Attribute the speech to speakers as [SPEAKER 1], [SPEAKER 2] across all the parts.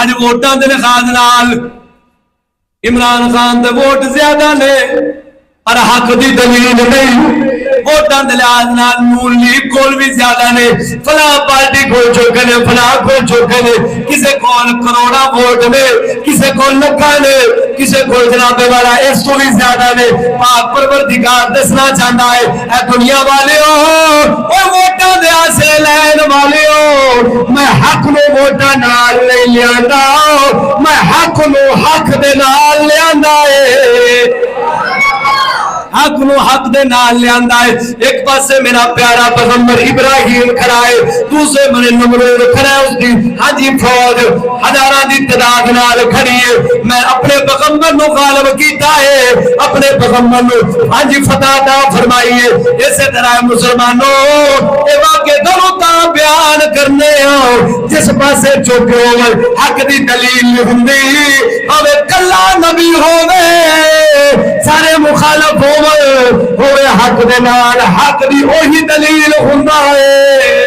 [SPEAKER 1] اج ووٹاں دے لحاظ نال عمران خان دے ووٹ زیادہ نے پر حق دی دلیل نہیں، ووٹاں دے لحاظ نال نون لیگ کول بھی زیادہ نے، فلاں پارٹی کول چوکے نے، فلاں کول چوکے نے، کسے کول کروڑا ووٹ نے، کسے کول لکھا نے، کسے کول جناب والا اس تو بھی زیادہ نے۔ پاک پروردگار دسنا چاہتا ہے اے دنیا والیو، او ووٹاں دے آسے لین والیو، میں حق نو ووٹاں نال نہیں لیاندا، میں حق نو حق دے نال لیاندا ہے، حق نو حق دے نال لیاندا ہے۔ ایک پاسے میرا پیارا پیغمبر ابراہیم کھڑا ہے، دوسرے میں نمرود کھڑا ہے، اس کی ہاں جی فوج ہزاراں دی تعداد نال کھڑی ہے۔ میں اپنے پیغمبر نو غالب کیتا ہے، اپنے پیغمبر نو ہاں جی فتح عطا فرمائی ہے۔ اسی طرح مسلمانوں اے واقعے دونوں تا بیان کرنے ہو، جس پاسے چوکے ہوئے حق دی دلیل نہیں ہوندی، اوے کلا نبی ہوئے سارے مخالف ہوئے حق دے نال، حق دی اوہی دلیل ہوندا ہے،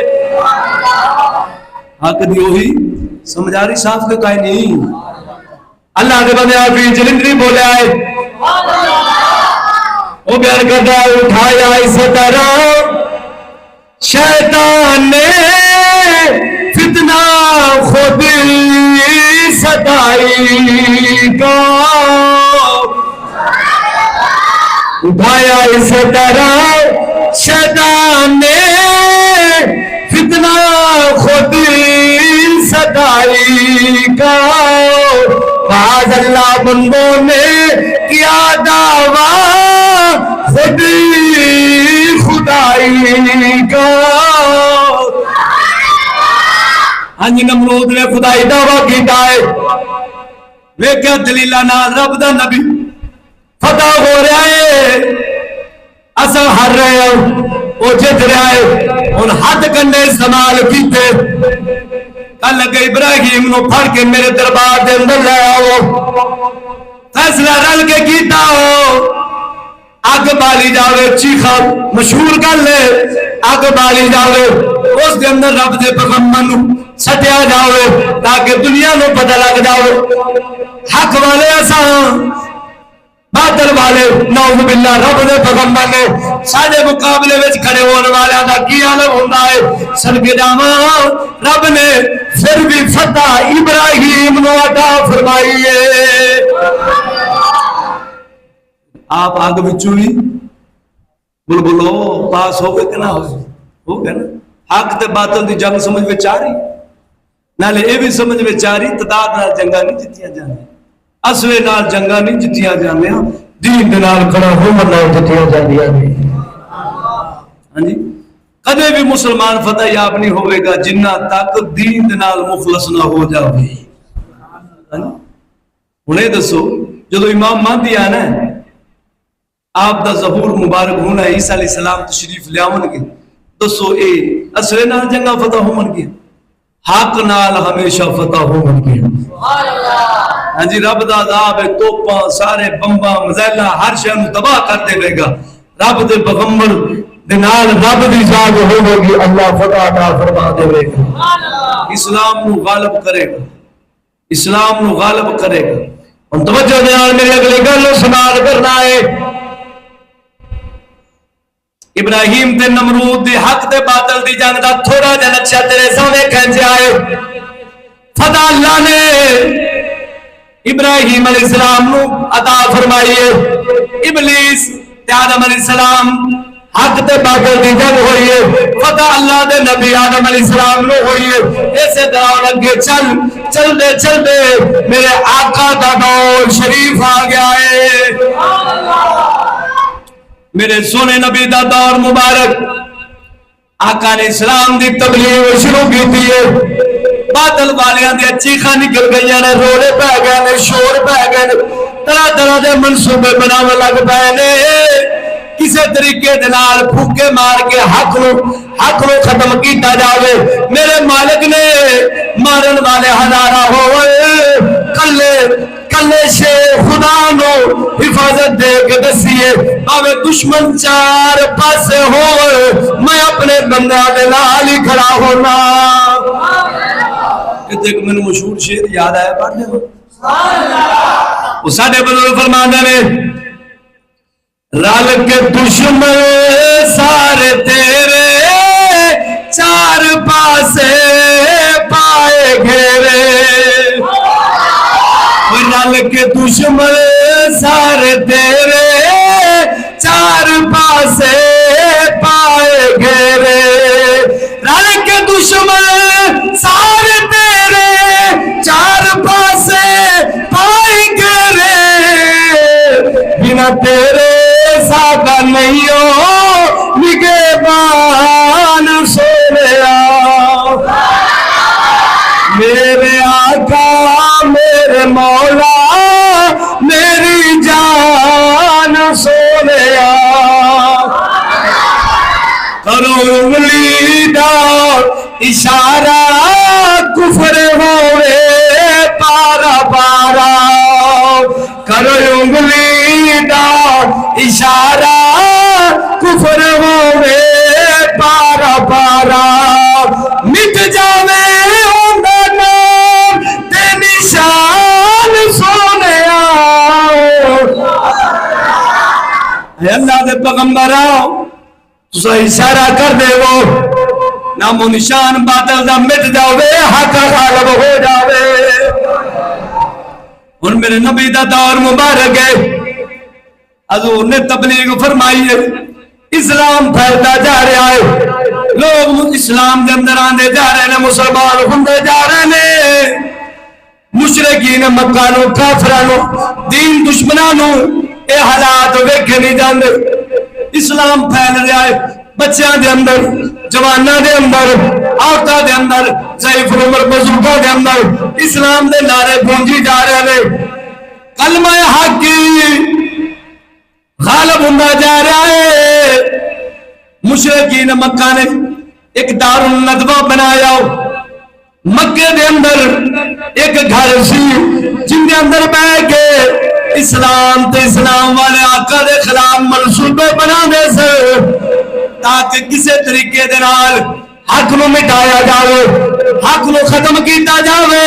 [SPEAKER 1] حق دی اوہی سمجھاری صاف کے کائے نہیں۔ اللہ دے بندے آفی جلندری بولے آئے، وہ بیان کرتا ہے اٹھایا اس طرح شیطان نے فتنہ خود ستائی کا، اٹھایا اس طرح شیطان نے فتنہ خود ستائی کا، بعض اللہ بندوں نے کیا دعویٰ خود خدائی کا۔ ہاں جی نمرود نے خدائی دعویٰ کیتا ہے، وہ کیا دلیلہ نال رب دا نبی فتح ہو رہا ہے، اصل ہر رہے ہیں، وہ جت رہا ہے، ان حد کنڈے استعمال کیتے، کل لگے ابراہیم نو پھڑ کے میرے دربار دے اندر لے آؤ، فیصلہ رل کے کیتا ہو، اگ بالی جاوے، چیخا مشہور کر لے، اگ بالی جاوے، اس دے اندر رب دے پیغمبر نو سٹیا جاوے تاکہ دنیا نو پتہ لگ جاوے حق والے اساں باطل والے نعوذ باللہ رب دے پیغمبر نے سارے مقابلے وچ کھڑے ہونے والے دا کی عالم ہوندا ہے۔ صدقے جاواں رب نے پھر بھی فتح ابراہیم نو عطا فرمائی ہے۔ آپ آگ وچوں ہی بلبلو پاس ہو گئے کہ نہ ہو گئے نا، حق تے باطل دی جنگ سمجھ وچ آ رہی، نالے اے بھی سمجھ وچ آ رہی تعداد نال جنگاں نہیں جتیاں جاندیاں، اسوے نال جنگاں نہیں جتیاں جاندیاں، دین دے نال کھڑا ہو نال جتیاں جاندیاں۔ ہاں جی کدے بھی مسلمان فتح یاب نہیں ہوئے گا جنہ تک دین دے نال مخلص نہ ہو جاوے۔ ہنے دسو جدو امام مہدی آنا ہے، آپ دا ظہور مبارک ہونا ہے، عیسیٰ علیہ السلام تشریف لے آون گے، دسو اے اسوے نال جنگاں فتح ہون گے، حق نال ہمیشہ فتح ہون گے۔ ہاں جی رب دا عذاب ہے، توپاں سارے بمباں مزائلہ ہر شے نوں تباہ کر دے گا، رب دے پیغمبر دے نال رب دی ذات ہوے گی، اللہ فتح عطا فرما دے گا، اسلام نو غالب کرے گا، اسلام نو غالب کرے گا۔ ہن توجہ دے نال میری اگلی گل سماعت کرنا ہے، ابراہیم تے نمرود دی حق تے باطل دی جنگ دا تھوڑا جا نقشہ تیرے سامنے کھینچے آئے۔ فتح اللہ نے ابراہیم علیہ السلام نو عطا فرمائی ہے، ابلیس تے آدم علیہ السلام حق تے باطل دی جنگ ہوئی ہے، فتح اللہ دے نبی آدم علیہ السلام نو ہوئی ہے۔ ایسے دوران لگے چل دے میرے آقا دا دور شریف آ گیا ہے، میرے سونے نبی دا دور مبارک، آقا نے اسلام دی تبلیغ شروع کی تھی ہے، باطل والیاں دی چیخاں نکل گئی نے، روڑے پہ گئے نے، شور پہ گئے نے، طرح طرح دے منصوبے بناوے لگ پے نے، کسے طریقے دے نال پھوکے مار کے حق نو ختم کیتا جاوے۔ میرے مالک نے مارن والے ہزارہ ہوئے، کلے شے خدا نو حفاظت دے کے دسیے، آوے دشمن چار پاسے ہوئے، میں اپنے بندہ دے نال ہی کھڑا ہونا۔ تو ایک میں مشہور شعر یاد آیا پڑھ لے وہ ساڈے بزرگ فرماندے نے رل کے دشمن سارے تیرے چار پاسے پائے گھیرے رل کے دشمن سارے تیرے چار پاسے پائے گھیرے رل کے دشمن سارے تیرے چار پاسے پائے گھیرے بنا تیرے ساکا نہیں ہو نگہبان سونیا میرے آقا میرے مولا میری جان سونیا کرو انگلی دا اشارہ کفر ہوئے پارا پارا کرو انگلی دا اشارہ کفر ہوئے پارا پارا مٹ جاوے ہوندہ نام تے نشان سونیا اے اللہ دے پیغمبر آؤ تسا اشارہ کر دے وہ نام و نشان باطل دا مٹ جاوے حق غالب ہو جاوے اور میرے نبی دا دور مبارک ہے حضور نے تبلیغ فرمائی ہے اسلام پھیلتا جا رہا ہے لوگ اسلام دے اندر آندے جا رہے ہیں مسلمان ہوندے جا رہے ہیں مشرکین مکانوں کافرانوں دین دشمنانوں اے حالات ویکھے نہیں جاندے اسلام پھیل رہا ہے بچیاں دے اندر جواناں دے اندر عورتاں دے اندر ضعیف العمر بزرگاں دے اندر اسلام دے نعرے گونجی جا رہے ہیں کلمہ حق کی غالب ہوندہ جا رہا ہے مشرکین مکہ نے ایک دار الندوہ بنایا مکہ دے اندر ایک گھر سی جن دے اندر بیٹھ کے اسلام تے اسلام والے آقا دے خلاف منصوبے بنا دے سے تاکہ کسی طریقے دے نال حق نو مٹایا جاوے حق نو ختم کیتا جاوے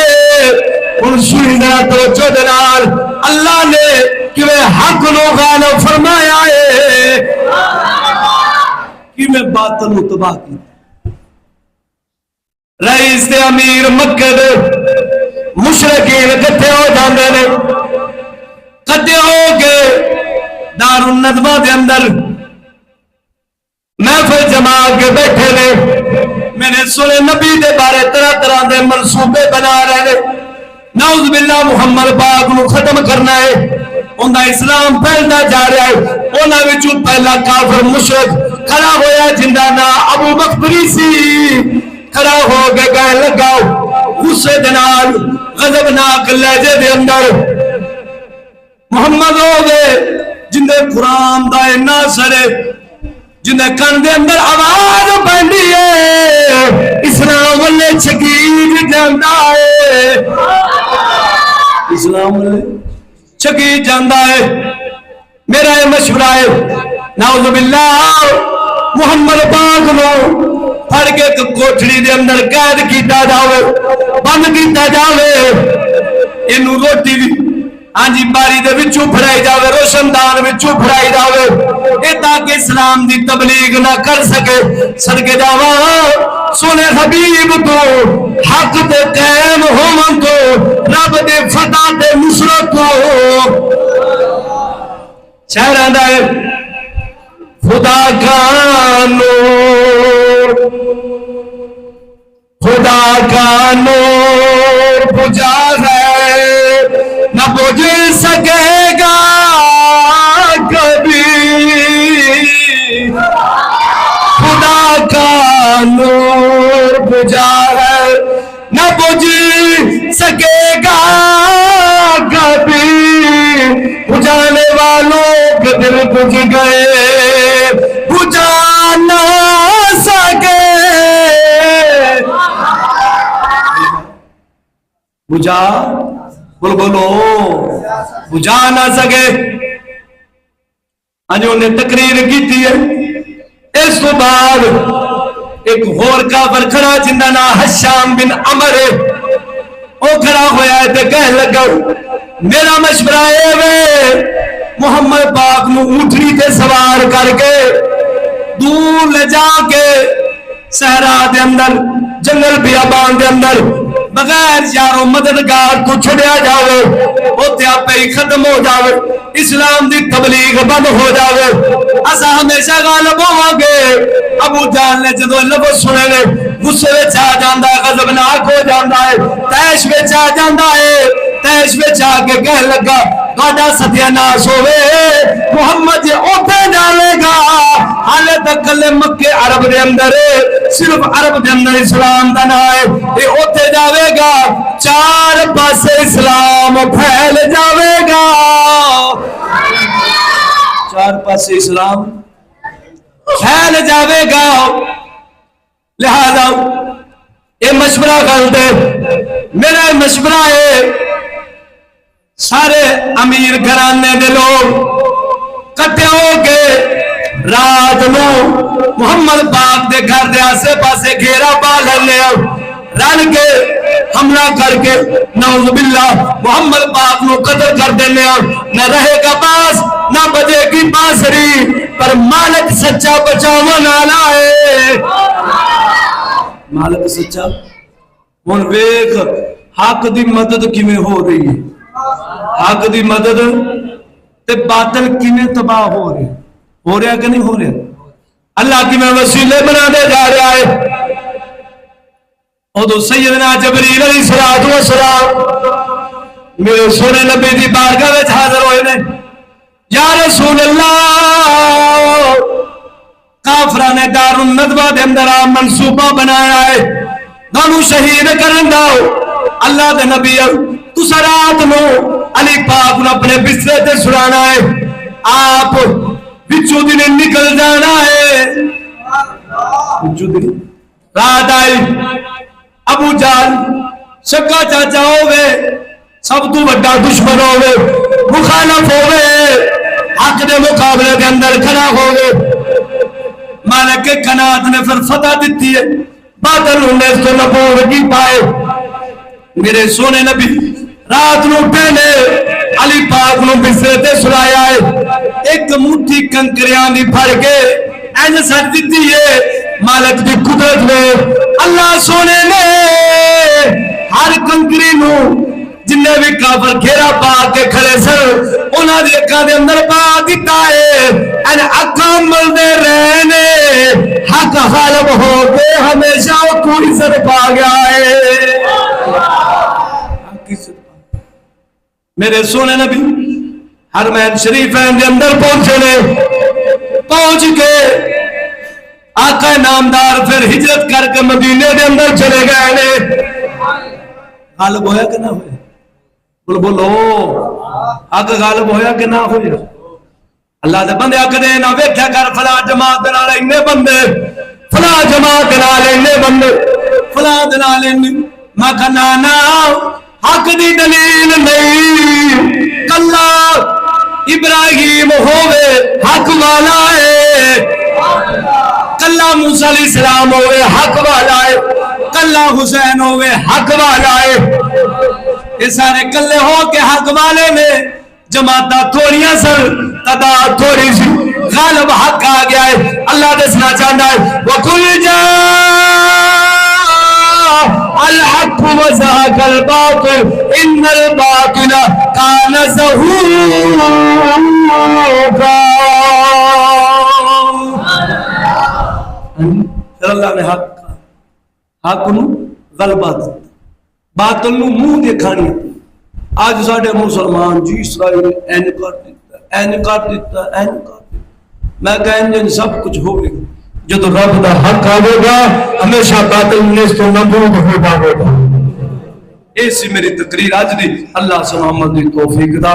[SPEAKER 1] ان شہیدہ توجہ دے نال اللہ نے کہ وہ حق نو غالب فرمایا ہے کہ میں باطل نو تباہ کی رئیس دے امیر مکہ دے مشرکین کٹھے ہو جاندے نے کٹھے ہو کے دار الندوہ دے اندر محفل جما کے بیٹھے نے میں نے سنے نبی دے بارے طرح طرح دے منصوبے بنا رہے نے نعوذ باللہ محمد پاک نو ختم کرنا ہے انہا اسلام پھیلتا جا رہا ہے انہا وچوں پہلا کافر مشرک کھڑا ہویا جندہ نا ابو بکری سی کھڑا ہو کے کہنے لگا غصے دنال غضبناک لہجے دے اندر محمد ہو گئے جندے قرآن دا ناصر ہے جندے کن دے اندر آواز بندی ہے اسلام والے چکیر جاندہ ہے اسلام والے چکیر جاندہ ہے میرا یہ مشورہ ہے نعوذ باللہ محمد پاک نو پھڑ کے کوٹھڑی دے اندر قید کیتا جاوے بند کیتا جاوے انہوں روٹی بھی آنجی باری دے وچوں پھڑائی جاوے روشن دان وچوں پھڑائی جاوے اے تاکہ اسلام دی تبلیغ نہ کر سکے صدقے جاوا سونے حبیب تو حق تے قائم ہومن تو رب دے فتح تے نصرت تو شہران دائے خدا کا نور خدا کا نور بجھا ہے نہ بجھ سکے گا کبھی خدا کا نور بجھا ہے نہ بجھ سکے گا کبھی بجھانے والوں کے دل بجھ گئے بجھا نہ سکے بجھا بولو بجھا نہ سکے آج انہیں تقریر کی تھی اس تو بعد ایک غور کافر کھڑا جندہ نا حشام بن عمر وہ کھڑا ہویا ہے تے کہنے لگا میرا مشورہ ہے وے محمد پاک نو اونٹنی تے سوار کر کے دور لے جا کے صحرا دے اندر جنگل بیابان دے اندر بغیر یارو مددگار کو چھڑیا جاوے اوتے آپے ہی ختم ہو جاوے اسلام دی تبلیغ بند ہو جاوے اسا ہمیشہ غالب ہوں گے. ابو جہل نے جدو لفظ سنے نے غصے وچ آ جاندا ہے غضبناک ہو جاندا ہے تیش وچ آ جاندا ہے تیش وچ آ کے کہنے لگا تہاڈا ستیہ ناش ہوے محمد جے اوتے جاوے گا حالے تک کلے مکے عرب دے اندر صرف عرب دے اندر اسلام دا نام ہے اے اوتے جاوے گا چار پاسے اسلام پھیل جاوے گا چار پاسے اسلام پھیل جاوے گا. لہذا یہ مشورہ غلط ہے. میرا مشورہ ہے سارے امیر گھرانے دے لوگ کٹھے ہو کے رات نو محمد پاک دے گھر دے آسے پاسے گھیرا پا لے رل کے حملہ کر کے نعوذ باللہ محمد پاک نو قتل کر دینے نہ رہے گا پاس نہ بجے گی بانسری پر مالک سچا بچاون والا ہے. مالک سچا ہن ویکھ حق دی مدد کیویں ہو رہی ہے حق دی مدد تے باطل کیویں تباہ ہو رہا کہ نہیں ہو رہا. اللہ کی میں وسیلے بنا دے جا رہا ہے. ادو سیدنا جبریل علیہ السلام میرے سونے نبی دی بارگاہ وچ حاضر ہوئے نے. یا رسول اللہ کافراں نے دار الندوہ دے اندر منصوبہ بنایا ہے تانوں شہید کرن دا. اللہ دے نبی تساں رات نو علی پاک نو اپنے بسترے تے سلانا ہے آپ وچوں دی نکل جانا ہے. وچوں دی رات آئی ابو جہل سکا چاچا ہوئے سب تو بڑا دشمن ہوئے مخالف ہوئے حق دے مقابلے کے اندر کھڑا ہوئے. مالک کنات نے پھر فتح دیتی ہے باطل انہیں اس کو نبور کی پائے. میرے سونے نبی رات نو پہنے علی پاک نو بسترے تے سلایا ہے ایک مٹھی کنکریاں دی پھڑ کے اینج سٹ دیتی ہے. مالک دی قدرت نے اللہ سونے نے ہر کنکری نو جننے بھی کافر گھیرا پا کے کھڑے سر انہاں دی اکھاں دے اندر پا دیتا ہے ان اکھاں ملدے رہنے حق غالب ہو کے ہمیشہ کوئی سر پا گیا ہے. میرے سونے نبی حرمین شریفین دے اندر پہنچے نے پہنچ کے آقا نامدار پھر ہجرت کر کے مدینے دے اندر چلے گئے نے. غالب ہویا کہ نہ ہویا بولو حق غالب ہویا کہ نہ ہویا. اللہ دے بندے آکھ دے نہ ویکھیا کر فلاں جماعت نال اینے بندے فلاں جماعت نال اینے بندے فلاں نال اینے میں کہنا نا حق دی دلیل نہیں کلا ابراہیم ہوئے حق والا ہے کلا موسیٰ علیہ السلام ہوئے حق والا ہے کلا حسین ہوئے حق والا ہے. یہ سارے کلے ہو کے حق والے نے جماعتہ تھوڑیاں سر تعداد تھوڑی سی غالب حق آ گیا ہے. اللہ دسنا چاہتا ہے وَقُلْ جَاءَ الْحَقُّ وَزَهَقَ الْبَاطِلُ إِنَّ الْبَاطِلَ كَانَ زَهُوقًا. اللہ نے حق نو غلبہ دیتا باطل نو منہ دکھانی. آج ساڈے مسلمان جی اسرائیل این کر دیتا این کر دیتا این کر دیتا. میں کہیں سب کچھ ہوگا جدو رب دا حق آئے گا ہمیشہ باطل نیست و نبود ہو جائے گا. ایسی میری تقریر آج دی. اللہ سے محمد دی توفیق دا